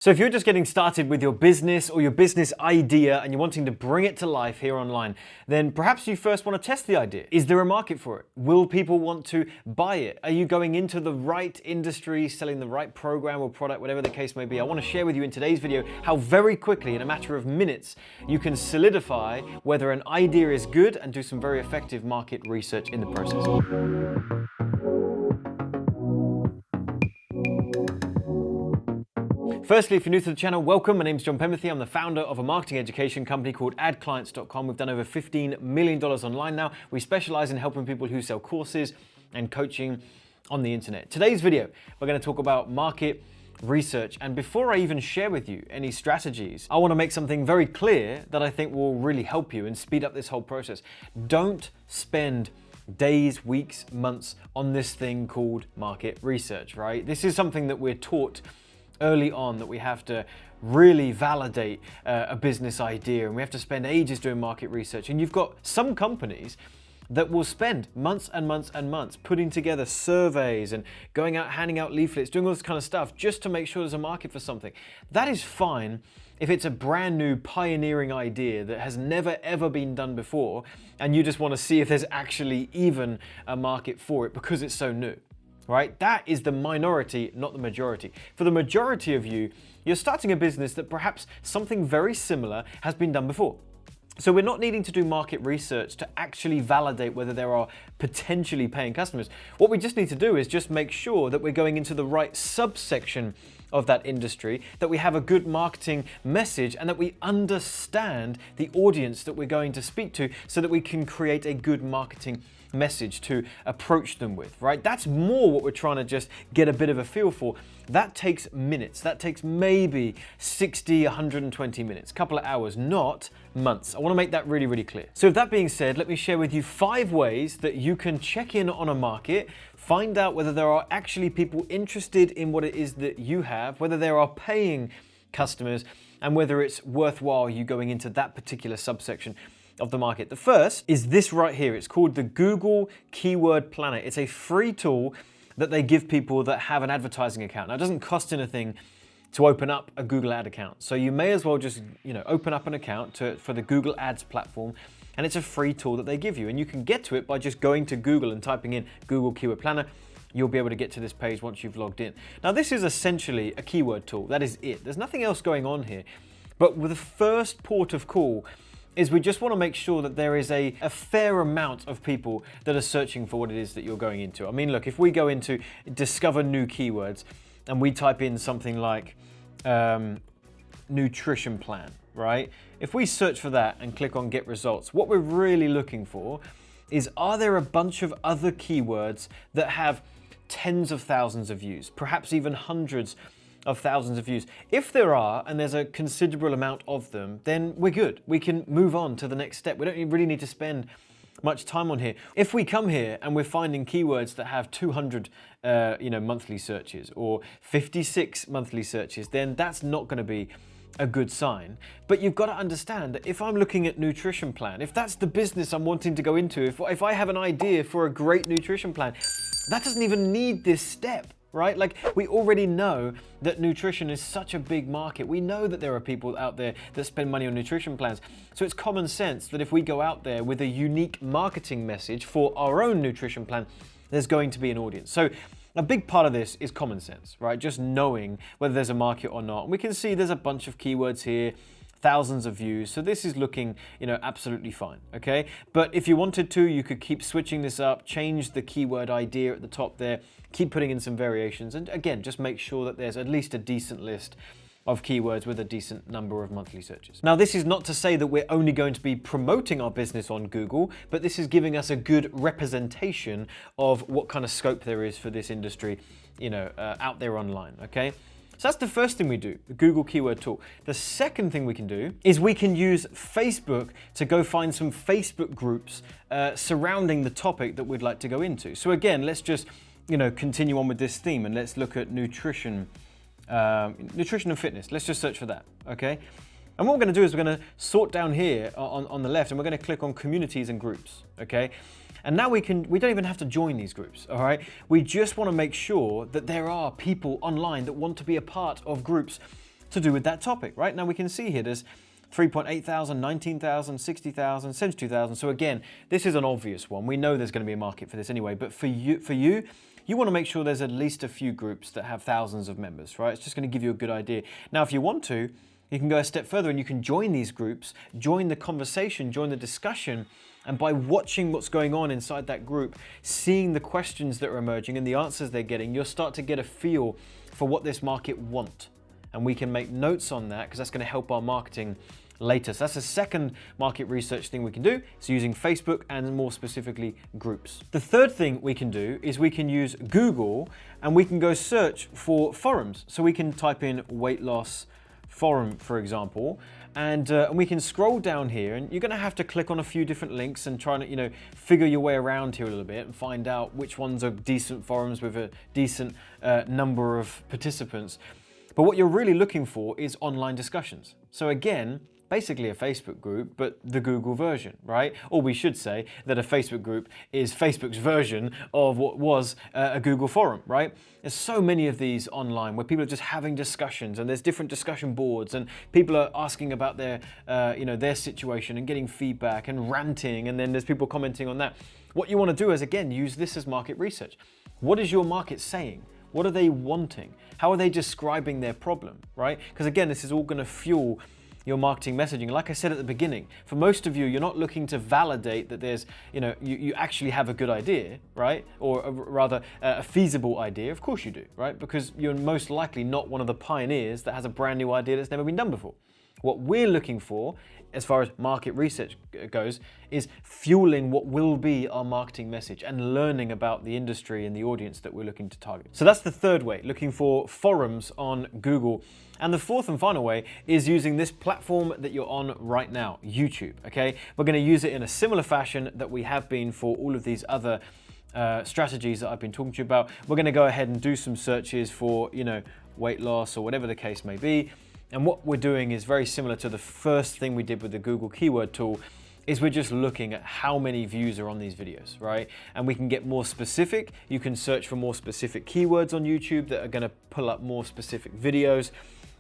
So if you're just getting started with your business or your business idea and you're wanting to bring it to life here online, then perhaps you first want to test the idea. Is there a market for it? Will people want to buy it? Are you going into the right industry, selling the right program or product, whatever the case may be? I want to share with you in today's video how very quickly, in a matter of minutes, you can solidify whether an idea is good and do some very effective market research in the process. Firstly, if you're new to the channel, welcome. My name's John Pemberthy. I'm the founder of a marketing education company called AdClients.com. We've done over $15 million online now. We specialize in helping people who sell courses and coaching on the internet. Today's video, we're going to talk about market research. And before I even share with you any strategies, I want to make something very clear that I think will really help you and speed up this whole process. Don't spend days, weeks, months on this thing called market research, right? This is something that we're taught early on, that we have to really validate a business idea and we have to spend ages doing market research. And you've got some companies that will spend months and months and months putting together surveys and going out, handing out leaflets, doing all this kind of stuff just to make sure there's a market for something. That is fine if it's a brand new pioneering idea that has never ever been done before and you just want to see if there's actually even a market for it because it's so new. Right? That is the minority, not the majority. For the majority of you, you're starting a business that perhaps something very similar has been done before. So we're not needing to do market research to actually validate whether there are potentially paying customers. What we just need to do is just make sure that we're going into the right subsection of that industry, that we have a good marketing message, and that we understand the audience that we're going to speak to so that we can create a good marketing message to approach them with, right? That's more what we're trying to just get a bit of a feel for. That takes minutes. That takes maybe 60, 120 minutes, a couple of hours, not months. I want to make that really, really clear. So with that being said, let me share with you 5 ways that you can check in on a market, find out whether there are actually people interested in what it is that you have, whether there are paying customers, and whether it's worthwhile you going into that particular subsection of the market. The first is this right here. It's called the Google Keyword Planner. It's a free tool that they give people that have an advertising account. Now, it doesn't cost anything to open up a Google ad account. So you may as well just, open up an account for the Google Ads platform, and it's a free tool that they give you. And you can get to it by just going to Google and typing in Google Keyword Planner. You'll be able to get to this page once you've logged in. Now, this is essentially a keyword tool. That is it. There's nothing else going on here. But with the first port of call is we just want to make sure that there is a fair amount of people that are searching for what it is that you're going into. I mean, look, if we go into discover new keywords and we type in something like nutrition plan, right? If we search for that and click on get results, what we're really looking for is, are there a bunch of other keywords that have tens of thousands of views, perhaps even hundreds of thousands of views? If there are, and there's a considerable amount of them, then we're good. We can move on to the next step. We don't really need to spend much time on here. If we come here and we're finding keywords that have 200 monthly searches or 56 monthly searches, then that's not going to be a good sign. But you've got to understand that if I'm looking at nutrition plan, if that's the business I'm wanting to go into, if I have an idea for a great nutrition plan, that doesn't even need this step. Right? Like, we already know that nutrition is such a big market. We know that there are people out there that spend money on nutrition plans. So it's common sense that if we go out there with a unique marketing message for our own nutrition plan, there's going to be an audience. So a big part of this is common sense, right? Just knowing whether there's a market or not. And we can see there's a bunch of keywords here, thousands of views. So this is looking, absolutely fine, okay? But if you wanted to, you could keep switching this up, change the keyword idea at the top there, keep putting in some variations, and again, just make sure that there's at least a decent list of keywords with a decent number of monthly searches. Now, this is not to say that we're only going to be promoting our business on Google, but this is giving us a good representation of what kind of scope there is for this industry, out there online, okay? So that's the first thing we do, the Google Keyword Tool. The second thing we can do is we can use Facebook to go find some Facebook groups surrounding the topic that we'd like to go into. So again, let's just continue on with this theme and let's look at nutrition and fitness. Let's just search for that, okay? And what we're going to do is we're going to sort down here on the left, and we're going to click on communities and groups, okay? And now we don't even have to join these groups, all right? We just want to make sure that there are people online that want to be a part of groups to do with that topic, right? Now we can see here there's 3.8 thousand, 19,000, 60,000, 72,000. So again, this is an obvious one. We know there's going to be a market for this anyway, but for you want to make sure there's at least a few groups that have thousands of members, right? It's just going to give you a good idea. Now, if you want to, you can go a step further and you can join these groups, join the conversation, join the discussion, and by watching what's going on inside that group, seeing the questions that are emerging and the answers they're getting, you'll start to get a feel for what this market wants. And we can make notes on that because that's going to help our marketing later. So that's the second market research thing we can do. It's using Facebook and more specifically groups. The third thing we can do is we can use Google and we can go search for forums. So we can type in weight loss forum, for example, and we can scroll down here, and you're going to have to click on a few different links and try to, figure your way around here a little bit and find out which ones are decent forums with a decent number of participants. But what you're really looking for is online discussions. So again, basically a Facebook group, but the Google version, right? Or we should say that a Facebook group is Facebook's version of what was a Google forum, right? There's so many of these online where people are just having discussions, and there's different discussion boards, and people are asking about their, their situation and getting feedback and ranting, and then there's people commenting on that. What you want to do is, again, use this as market research. What is your market saying? What are they wanting? How are they describing their problem, right? Because again, this is all going to fuel your marketing messaging. Like I said at the beginning, for most of you, you're not looking to validate that there's, you actually have a good idea, right? Or rather a feasible idea. Of course you do, right? Because you're most likely not one of the pioneers that has a brand new idea that's never been done before. What we're looking for, as far as market research goes, is fueling what will be our marketing message and learning about the industry and the audience that we're looking to target. So that's the third way, looking for forums on Google. And the fourth and final way is using this platform that you're on right now, YouTube, okay? We're going to use it in a similar fashion that we have been for all of these other strategies that I've been talking to you about. We're going to go ahead and do some searches for, weight loss or whatever the case may be. And what we're doing is very similar to the first thing we did with the Google keyword tool, is we're just looking at how many views are on these videos, right? And we can get more specific. You can search for more specific keywords on YouTube that are going to pull up more specific videos.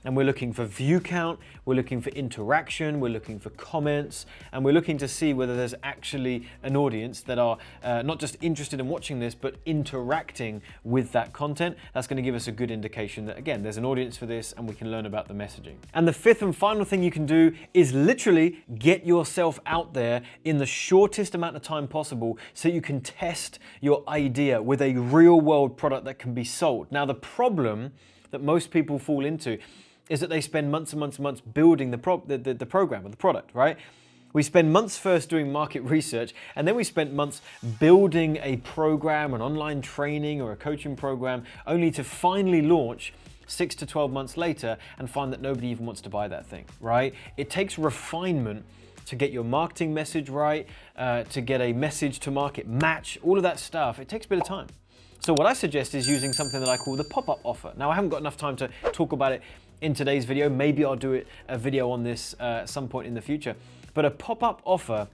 And we're looking for view count, we're looking for interaction, we're looking for comments, and we're looking to see whether there's actually an audience that are not just interested in watching this, but interacting with that content. That's going to give us a good indication that, again, there's an audience for this and we can learn about the messaging. And the fifth and final thing you can do is literally get yourself out there in the shortest amount of time possible so you can test your idea with a real world product that can be sold. Now, the problem that most people fall into is that they spend months and months and months building the program or the product, right? We spend months first doing market research, and then we spent months building a program, an online training or a coaching program, only to finally launch 6 to 12 months later and find that nobody even wants to buy that thing, right? It takes refinement to get your marketing message right, to get a message to market match, all of that stuff. It takes a bit of time. So what I suggest is using something that I call the PopUp Offer. Now, I haven't got enough time to talk about it in today's video. Maybe I'll do a video on this at some point in the future. But a PopUp Offer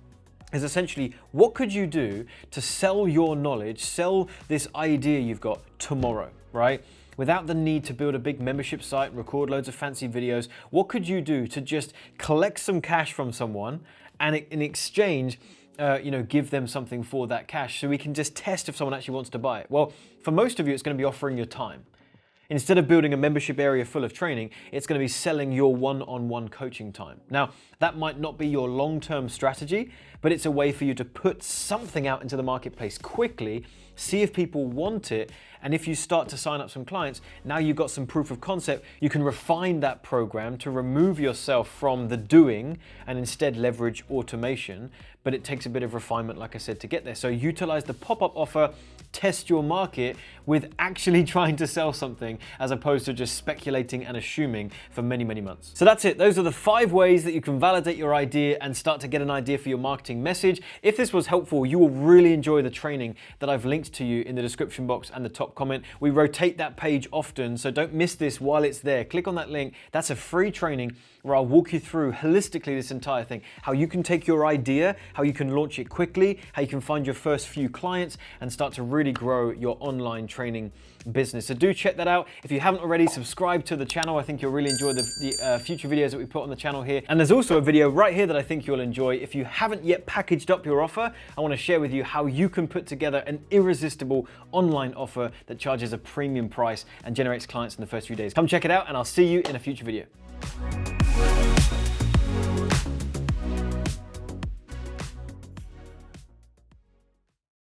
is essentially, what could you do to sell your knowledge, sell this idea you've got tomorrow, right? Without the need to build a big membership site, record loads of fancy videos. What could you do to just collect some cash from someone and in exchange, give them something for that cash so we can just test if someone actually wants to buy it? Well, for most of you, it's going to be offering your time. Instead of building a membership area full of training, it's going to be selling your one-on-one coaching time. Now, that might not be your long-term strategy, but it's a way for you to put something out into the marketplace quickly, see if people want it, and if you start to sign up some clients, now you've got some proof of concept, you can refine that program to remove yourself from the doing and instead leverage automation. But it takes a bit of refinement, like I said, to get there. So utilize the PopUp Offer, test your market with actually trying to sell something as opposed to just speculating and assuming for many, many months. So that's it. Those are the 5 ways that you can validate your idea and start to get an idea for your marketing message. If this was helpful, you will really enjoy the training that I've linked to you in the description box and the top comment. We rotate that page often, so don't miss this while it's there. Click on that link. That's a free training where I'll walk you through holistically this entire thing, how you can take your idea, how you can launch it quickly, how you can find your first few clients and start to really grow your online training training business. So do check that out. If you haven't already, subscribe to the channel. I think you'll really enjoy the future videos that we put on the channel here. And there's also a video right here that I think you'll enjoy. If you haven't yet packaged up your offer, I want to share with you how you can put together an irresistible online offer that charges a premium price and generates clients in the first few days. Come check it out, and I'll see you in a future video.